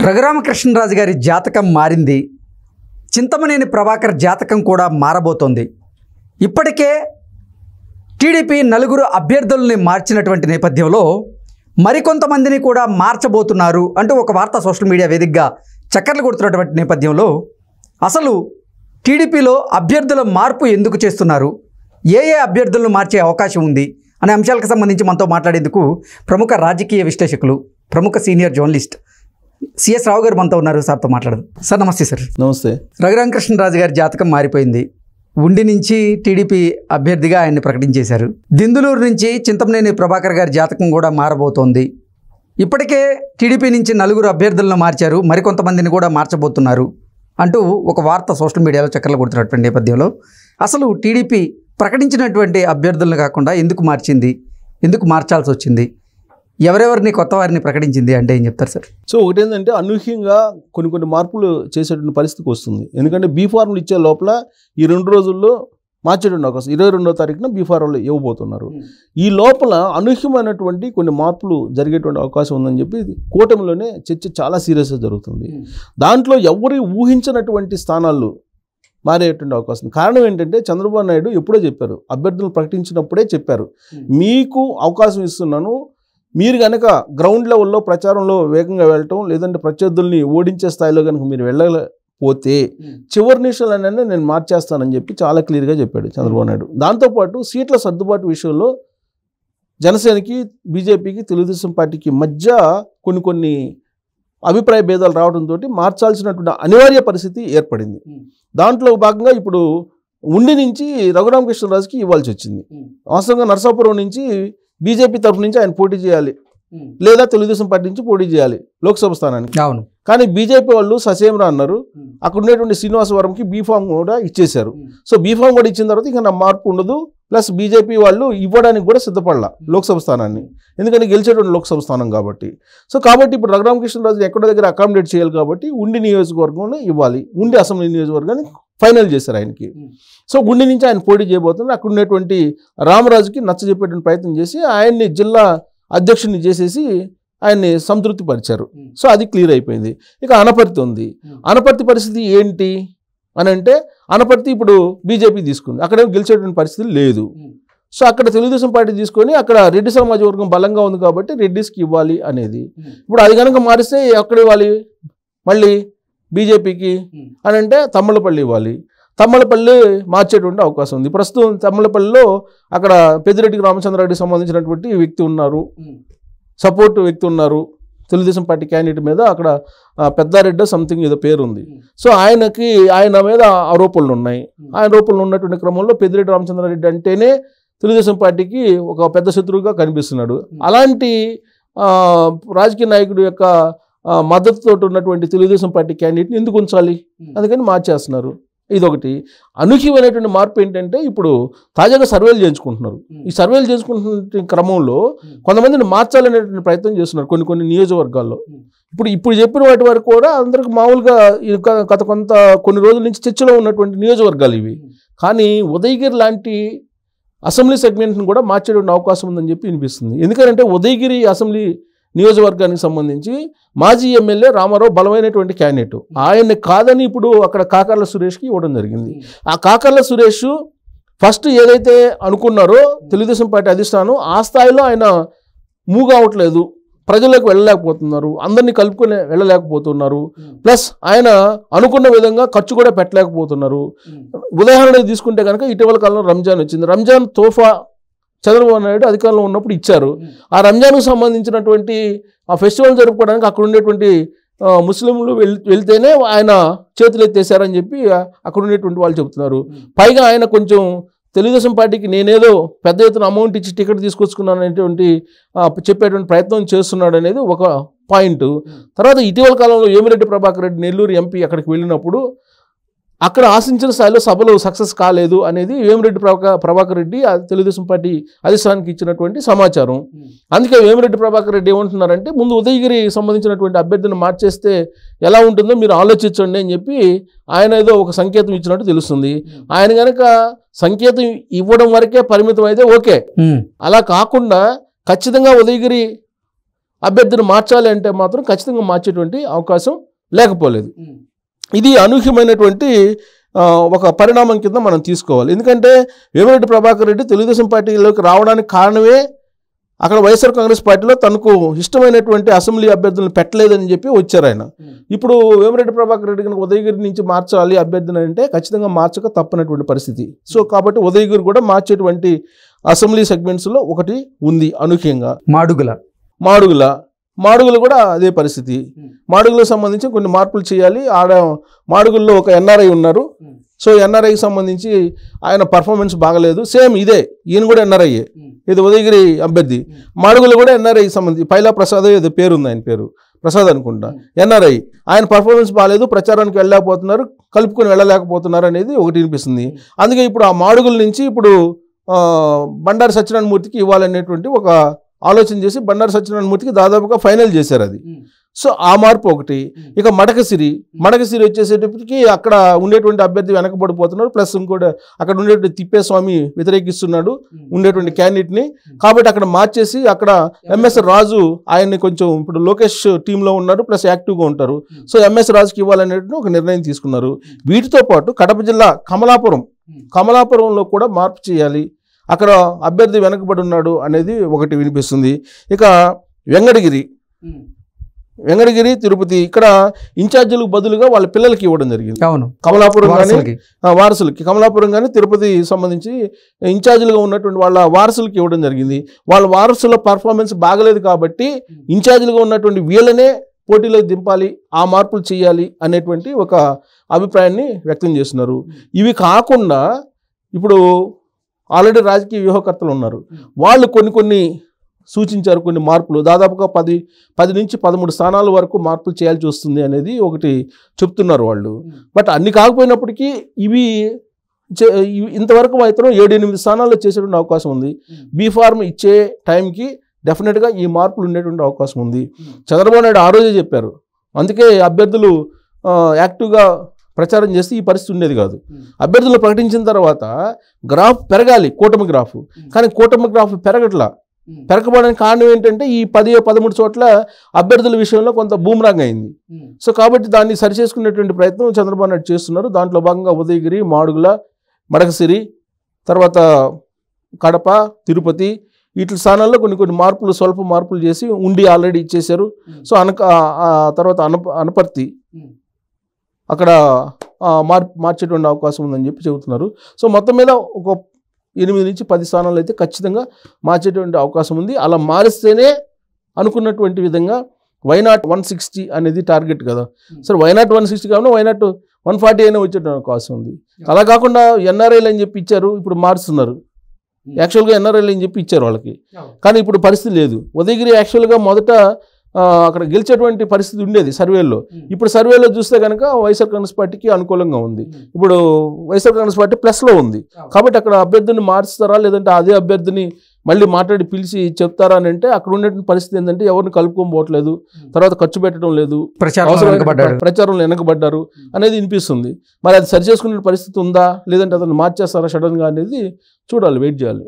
రఘురామకృష్ణరాజు గారి జాతకం మారింది. చింతమనేని ప్రభాకర్ జాతకం కూడా మారబోతోంది. ఇప్పటికే టీడీపీ నలుగురు అభ్యర్థుల్ని మార్చినటువంటి నేపథ్యంలో మరికొంతమందిని కూడా మార్చబోతున్నారు అంటూ ఒక వార్త సోషల్ మీడియా వేదికగా చక్కర్లు కొడుతున్నటువంటి నేపథ్యంలో అసలు టీడీపీలో అభ్యర్థుల మార్పు ఎందుకు చేస్తున్నారు, ఏ అభ్యర్థులను మార్చే అవకాశం ఉంది అనే అంశాలకు సంబంధించి మనతో మాట్లాడేందుకు ప్రముఖ రాజకీయ విశ్లేషకులు, ప్రముఖ సీనియర్ జర్నలిస్ట్ సిఎస్ రావు గారు మనతో ఉన్నారు. సార్తో మాట్లాడదు. సార్ నమస్తే. సార్ నమస్తే. రఘురామకృష్ణరాజు గారి జాతకం మారిపోయింది. ఉండి నుంచి టీడీపీ అభ్యర్థిగా ఆయన్ని ప్రకటించేశారు. దిందులూరు నుంచి చింతమనేని ప్రభాకర్ గారి జాతకం కూడా మారబోతోంది. ఇప్పటికే టీడీపీ నుంచి నలుగురు అభ్యర్థులను మార్చారు, మరికొంతమందిని కూడా మార్చబోతున్నారు అంటూ ఒక వార్త సోషల్ మీడియాలో చక్కర్లు కొడుతున్నటువంటి నేపథ్యంలో అసలు టీడీపీ ప్రకటించినటువంటి అభ్యర్థులను కాకుండా ఎందుకు మార్చింది, ఎందుకు మార్చాల్సి వచ్చింది, ఎవరెవరిని కొత్త వారిని ప్రకటించింది అంటే ఏం చెప్తారు సార్? సో ఒకటేంటంటే అనూహ్యంగా కొన్ని మార్పులు చేసేటువంటి పరిస్థితికి వస్తుంది. ఎందుకంటే బీ ఫార్ములు ఇచ్చే లోపల ఈ 2 రోజుల్లో మార్చేటువంటి అవకాశం, 22వ తారీఖున బీ ఫార్ములు ఇవ్వబోతున్నారు. ఈ లోపల అనూహ్యమైనటువంటి కొన్ని మార్పులు జరిగేటువంటి అవకాశం ఉందని చెప్పి కూటమిలోనే చర్చ చాలా సీరియస్గా జరుగుతుంది. దాంట్లో ఎవరు ఊహించినటువంటి స్థానాలు మారేటువంటి అవకాశం. కారణం ఏంటంటే చంద్రబాబు నాయుడు ఎప్పుడో చెప్పారు, అభ్యర్థులు ప్రకటించినప్పుడే చెప్పారు, మీకు అవకాశం ఇస్తున్నాను, మీరు కనుక గ్రౌండ్ లెవెల్లో ప్రచారంలో వేగంగా వెళ్ళటం, లేదంటే ప్రత్యర్థుల్ని ఓడించే స్థాయిలో కనుక మీరు వెళ్ళకపోతే చివరి నిమిషాలనే నేను మార్చేస్తానని చెప్పి చాలా క్లియర్గా చెప్పాడు చంద్రబాబు నాయుడు. దాంతోపాటు సీట్ల సర్దుబాటు విషయంలో జనసేనకి, బీజేపీకి, తెలుగుదేశం పార్టీకి మధ్య కొన్ని అభిప్రాయ భేదాలు రావడంతో మార్చాల్సినటువంటి అనివార్య పరిస్థితి ఏర్పడింది. దాంట్లో భాగంగా ఇప్పుడు ఉండి నుంచి రఘురామకృష్ణరాజుకి ఇవ్వాల్సి వచ్చింది. వాస్తవంగా నరసాపురం నుంచి బీజేపీ తరఫు నుంచి ఆయన పోటీ చేయాలి, లేదా తెలుగుదేశం పార్టీ నుంచి పోటీ చేయాలి లోక్సభ స్థానానికి. అవును. కానీ బీజేపీ వాళ్ళు ససేమరా అన్నారు. అక్కడ ఉండేటువంటి శ్రీనివాసవరంకి బీఫామ్ కూడా ఇచ్చేశారు. సో బీఫామ్ కూడా ఇచ్చిన తర్వాత ఇక నా మార్పు ఉండదు. ప్లస్ బీజేపీ వాళ్ళు ఇవ్వడానికి కూడా సిద్ధపడాల లోక్సభ స్థానాన్ని, ఎందుకంటే గెలిచేటువంటి లోక్సభ స్థానం కాబట్టి. కాబట్టి ఇప్పుడు రఘురామకృష్ణరాజు ఎక్కడో దగ్గర అకామిడేట్ చేయాలి కాబట్టి ఉండి నియోజకవర్గంలో ఇవ్వాలి. ఉండి అసెంబ్లీ నియోజకవర్గాన్ని ఫైనల్ చేశారు ఆయనకి. సో గుండి నుంచి ఆయన పోటీ చేయబోతున్నారు. అక్కడ ఉన్నటువంటి రామరాజుకి నచ్చజెప్పేటువంటి ప్రయత్నం చేసి ఆయన్ని జిల్లా అధ్యక్షుడిని చేసేసి ఆయన్ని సంతృప్తి పరిచారు. సో అది క్లియర్ అయిపోయింది. ఇక అనపర్తి ఉంది. అనపర్తి పరిస్థితి ఏంటి అని అంటే, అనపర్తి ఇప్పుడు బీజేపీ తీసుకుంది, అక్కడేమో గెలిచేటువంటి పరిస్థితి లేదు. సో అక్కడ తెలుగుదేశం పార్టీ తీసుకొని అక్కడ రెడ్డి సమాజ వర్గం బలంగా ఉంది కాబట్టి రెడ్డిస్కి ఇవ్వాలి అనేది. ఇప్పుడు అది కనుక మారిస్తే ఎక్కడ ఇవ్వాలి, మళ్ళీ బీజేపీకి అని అంటే తమ్మలపల్లి ఇవ్వాలి. తమ్మలపల్లి మార్చేటువంటి అవకాశం ఉంది. ప్రస్తుతం తమ్మలపల్లిలో అక్కడ పెద్దిరెడ్డికి రామచంద్రారెడ్డికి సంబంధించినటువంటి వ్యక్తి ఉన్నారు, సపోర్ట్ వ్యక్తి ఉన్నారు తెలుగుదేశం పార్టీ క్యాండిడేట్ మీద. అక్కడ పెద్దారెడ్డి సంథింగ్ ఏదో పేరు ఉంది. సో ఆయన మీద ఆరోపణలు ఉన్నాయి. ఆరోపణలు ఉన్నటువంటి క్రమంలో పెద్దిరెడ్డి రామచంద్రారెడ్డి అంటేనే తెలుగుదేశం పార్టీకి ఒక పెద్ద శత్రువుగా కనిపిస్తున్నాడు. అలాంటి రాజకీయ నాయకుడి యొక్క మద్దతుతో ఉన్నటువంటి తెలుగుదేశం పార్టీ క్యాండిడేట్ని ఎందుకు ఉంచాలి, అందుకని మార్చేస్తున్నారు. ఇదొకటి. అనూహ్యమైనటువంటి మార్పు ఏంటంటే, ఇప్పుడు తాజాగా సర్వేలు చేయించుకుంటున్నారు. ఈ సర్వేలు చేయించుకుంటున్న క్రమంలో కొంతమందిని మార్చాలనేటువంటి ప్రయత్నం చేస్తున్నారు కొన్ని నియోజకవర్గాల్లో. ఇప్పుడు చెప్పిన వాటి వరకు కూడా అందరికి మామూలుగా కొన్ని రోజుల నుంచి చర్చలో ఉన్నటువంటి నియోజకవర్గాలు ఇవి. కానీ ఉదయగిరి లాంటి అసెంబ్లీ సెగ్మెంట్ని కూడా మార్చేటువంటి అవకాశం ఉందని చెప్పి వినిపిస్తుంది. ఎందుకంటే ఉదయగిరి అసెంబ్లీ నియోజకవర్గానికి సంబంధించి మాజీ ఎమ్మెల్యే రామారావు బలమైనటువంటి క్యాండిడేట్. ఆయన్ని కాదని ఇప్పుడు అక్కడ కాకర్ల సురేష్కి ఇవ్వడం జరిగింది. ఆ కాకర్ల సురేష్ ఫస్ట్ ఏదైతే అనుకున్నారో తెలుగుదేశం పార్టీ అధిష్టానం, ఆ స్థాయిలో ఆయన మూవ్ అవ్వట్లేదు, ప్రజలకు వెళ్ళలేకపోతున్నారు, అందరినీ కలుపుకొని వెళ్ళలేకపోతున్నారు. ప్లస్ ఆయన అనుకున్న విధంగా ఖర్చు కూడా పెట్టలేకపోతున్నారు. ఉదాహరణ తీసుకుంటే కనుక ఇటీవల కాలంలో రంజాన్ వచ్చింది. రంజాన్ తోఫా చంద్రబాబు నాయుడు అధికారంలో ఉన్నప్పుడు ఇచ్చారు. ఆ రంజాన్కు సంబంధించినటువంటి ఆ ఫెస్టివల్ జరుపుకోవడానికి అక్కడ ఉండేటువంటి ముస్లింలు వెళ్తేనే ఆయన చేతులు ఎత్తేసారని చెప్పి అక్కడ ఉండేటువంటి వాళ్ళు చెబుతున్నారు. పైగా ఆయన కొంచెం తెలుగుదేశం పార్టీకి నేనేదో పెద్ద ఎత్తున అమౌంట్ ఇచ్చి టికెట్ తీసుకొచ్చుకున్నాను అనేటువంటి చెప్పేటువంటి ప్రయత్నం చేస్తున్నాడు అనేది ఒక పాయింట్. తర్వాత ఇటీవల కాలంలో వేమిరెడ్డి ప్రభాకర్ రెడ్డి నెల్లూరు ఎంపీ అక్కడికి వెళ్ళినప్పుడు అక్కడ ఆశించిన స్థాయిలో సభలు సక్సెస్ కాలేదు అనేది వేమిరెడ్డి ప్రభాకర్ రెడ్డి తెలుగుదేశం పార్టీ అధిష్టానానికి ఇచ్చినటువంటి సమాచారం. అందుకే వేమిరెడ్డి ప్రభాకర్ రెడ్డి ఏమంటున్నారంటే, ముందు ఉదయగిరి సంబంధించినటువంటి అభ్యర్థిని మార్చేస్తే ఎలా ఉంటుందో మీరు ఆలోచించండి అని చెప్పి ఆయన ఏదో ఒక సంకేతం ఇచ్చినట్టు తెలుస్తుంది. ఆయన కనుక సంకేతం ఇవ్వడం వరకే పరిమితం అయితే ఓకే, అలా కాకుండా ఖచ్చితంగా ఉదయగిరి అభ్యర్థిని మార్చాలి అంటే మాత్రం ఖచ్చితంగా మార్చేటువంటి అవకాశం లేకపోలేదు. ఇది అనూహ్యమైనటువంటి ఒక పరిణామం కింద మనం తీసుకోవాలి. ఎందుకంటే వేమిరెడ్డి ప్రభాకర్ రెడ్డి తెలుగుదేశం పార్టీలోకి రావడానికి కారణమే అక్కడ వైఎస్ఆర్ కాంగ్రెస్ పార్టీలో తనకు ఇష్టమైనటువంటి అసెంబ్లీ అభ్యర్థులను పెట్టలేదని చెప్పి వచ్చారు ఆయన. ఇప్పుడు వేమిరెడ్డి ప్రభాకర్ రెడ్డి కనుక ఉదయగిరి నుంచి మార్చాలి అభ్యర్థిని అంటే ఖచ్చితంగా మార్చక తప్పనటువంటి పరిస్థితి. సో కాబట్టి ఉదయగిరి కూడా మార్చేటువంటి అసెంబ్లీ సెగ్మెంట్స్లో ఒకటి ఉంది అనూహ్యంగా. మాడుగుల కూడా అదే పరిస్థితి. మాడుగులకు సంబంధించి కొన్ని మార్పులు చేయాలి. ఆడ మాడుగుల్లో ఒక ఎన్ఆర్ఐ ఉన్నారు. సో ఎన్ఆర్ఐకి సంబంధించి ఆయన పర్ఫార్మెన్స్ బాగలేదు. సేమ్ ఇదే, ఈయన కూడా ఎన్ఆర్ఐఏ, ఇది ఉదయగిరి అభ్యర్థి. మాడుగులు కూడా ఎన్ఆర్ఐకి సంబంధించి పైలా ప్రసాద్ ఏదో పేరు ఉంది, ఆయన పేరు ప్రసాద్ అనుకుంటా, ఎన్ఆర్ఐ. ఆయన పర్ఫార్మెన్స్ బాగాలేదు, ప్రచారానికి వెళ్ళలేకపోతున్నారు, కలుపుకొని వెళ్ళలేకపోతున్నారు అనేది ఒకటి వినిపిస్తుంది. అందుకే ఇప్పుడు ఆ మాడుగుల నుంచి ఇప్పుడు బండారు సత్యనారాయణమూర్తికి ఇవ్వాలనేటువంటి ఒక ఆలోచన చేసి బండారు సత్యనారాయణమూర్తికి దాదాపుగా ఫైనల్ చేశారు అది. సో ఆ మార్పు ఒకటి. ఇక మడకసిరి వచ్చేసేటప్పటికి అక్కడ ఉండేటువంటి అభ్యర్థి వెనకబడిపోతున్నారు. ప్లస్ ఇంకోటి అక్కడ ఉండేటువంటి తిప్పేస్వామి వ్యతిరేకిస్తున్నాడు ఉండేటువంటి క్యాండిడేట్ని. కాబట్టి అక్కడ మార్చేసి అక్కడ ఎంఎస్ రాజు ఆయన్ని కొంచెం ఇప్పుడు లోకేష్ టీంలో ఉన్నారు, ప్లస్ యాక్టివ్గా ఉంటారు. సో ఎంఎస్ రాజుకి ఇవ్వాలనేటువంటి ఒక నిర్ణయం తీసుకున్నారు. వీటితో పాటు కడప జిల్లా కమలాపురంలో కూడా మార్పు చేయాలి, అక్కడ అభ్యర్థి వెనకబడి ఉన్నాడు అనేది ఒకటి వినిపిస్తుంది. ఇక వెంకటగిరి తిరుపతి ఇక్కడ ఇన్ఛార్జీలకు బదులుగా వాళ్ళ పిల్లలకి ఇవ్వడం జరిగింది. కమలాపురం కానీ వారసులకి, కమలాపురం కానీ తిరుపతి సంబంధించి ఇన్ఛార్జీలుగా ఉన్నటువంటి వాళ్ళ వారసులకి ఇవ్వడం జరిగింది. వాళ్ళ వారసుల పర్ఫార్మెన్స్ బాగలేదు కాబట్టి ఇన్ఛార్జీలుగా ఉన్నటువంటి వీళ్ళనే పోటీలోకి దింపాలి, ఆ మార్పులు చేయాలి అనేటువంటి ఒక అభిప్రాయాన్ని వ్యక్తం చేస్తున్నారు. ఇవి కాకుండా ఇప్పుడు ఆల్రెడీ రాజకీయ వ్యూహకర్తలు ఉన్నారు, వాళ్ళు కొన్ని సూచించారు కొన్ని మార్పులు. దాదాపుగా 10 నుంచి 13 స్థానాల వరకు మార్పులు చేయాల్సి వస్తుంది అనేది ఒకటి చెప్తున్నారు వాళ్ళు. బట్ అన్ని కాకపోయినప్పటికీ ఇవి ఇంతవరకు మాత్రం 7-8 స్థానాల్లో చేసేటువంటి అవకాశం ఉంది. బీఫార్మ్ ఇచ్చే టైంకి డెఫినెట్గా ఈ మార్పులు ఉండేటువంటి అవకాశం ఉంది. చంద్రబాబు నాయుడు ఆ రోజే చెప్పారు. అందుకే అభ్యర్థులు యాక్టివ్గా ప్రచారం చేస్తే ఈ పరిస్థితి ఉండేది కాదు. అభ్యర్థులు ప్రకటించిన తర్వాత గ్రాఫ్ పెరగాలి, కూటమి గ్రాఫ్, కానీ కూటమి గ్రాఫ్ పెరగబడడానికి కారణం ఏంటంటే ఈ 10-13 చోట్ల అభ్యర్థుల విషయంలో కొంత బూమరాంగ్ అయింది. సో కాబట్టి దాన్ని సరిచేసుకునేటువంటి ప్రయత్నం చంద్రబాబు నాయుడు చేస్తున్నారు. దాంట్లో భాగంగా ఉదయగిరి, మాడుగుల, మడకసిరి, తర్వాత కడప, తిరుపతి వీటి స్థానాల్లో కొన్ని మార్పులు, స్వల్ప మార్పులు చేసి ఉండి ఆల్రెడీ ఇచ్చేశారు. సో తర్వాత అనపర్తి అక్కడ మార్చేటువంటి అవకాశం ఉందని చెప్పి చెబుతున్నారు. సో మొత్తం మీద ఒక 8 నుంచి 10 స్థానాలు అయితే ఖచ్చితంగా మార్చేటువంటి అవకాశం ఉంది. అలా మారిస్తేనే అనుకున్నటువంటి విధంగా వైనాట్ 160 అనేది టార్గెట్ కదా. సరే వైనాట్ 160 కాకుండా వైనాట్ 140 అయినా వచ్చేటువంటి అవకాశం ఉంది. అలా కాకుండా ఎన్ఆర్ఐలు అని చెప్పి ఇచ్చారు, ఇప్పుడు మారుస్తున్నారు. యాక్చువల్గా ఎన్ఆర్ఐలు అని చెప్పి ఇచ్చారు వాళ్ళకి, కానీ ఇప్పుడు పరిస్థితి లేదు. ఉదయగిరి యాక్చువల్గా మొదట అక్కడ గెలిచేటువంటి పరిస్థితి ఉండేది సర్వేలో. ఇప్పుడు సర్వేలో చూస్తే కనుక వైఎస్ఆర్ కాంగ్రెస్ పార్టీకి అనుకూలంగా ఉంది. ఇప్పుడు వైఎస్ఆర్ కాంగ్రెస్ పార్టీ ప్లస్లో ఉంది. కాబట్టి అక్కడ అభ్యర్థిని మార్చుతారా లేదంటే అదే అభ్యర్థిని మళ్ళీ మాట్లాడి పిలిచి చెప్తారా అని అంటే అక్కడ ఉండేటువంటి పరిస్థితి ఏంటంటే ఎవరిని కలుపుకోబోట్లేదు, తర్వాత ఖర్చు పెట్టడం లేదు, ప్రచారంలో వెనకబడ్డారు అనేది వినిపిస్తుంది. మరి అది సరి చేసుకునే పరిస్థితి ఉందా లేదంటే అతను మార్చేస్తారా సడన్గా అనేది చూడాలి, వెయిట్ చేయాలి.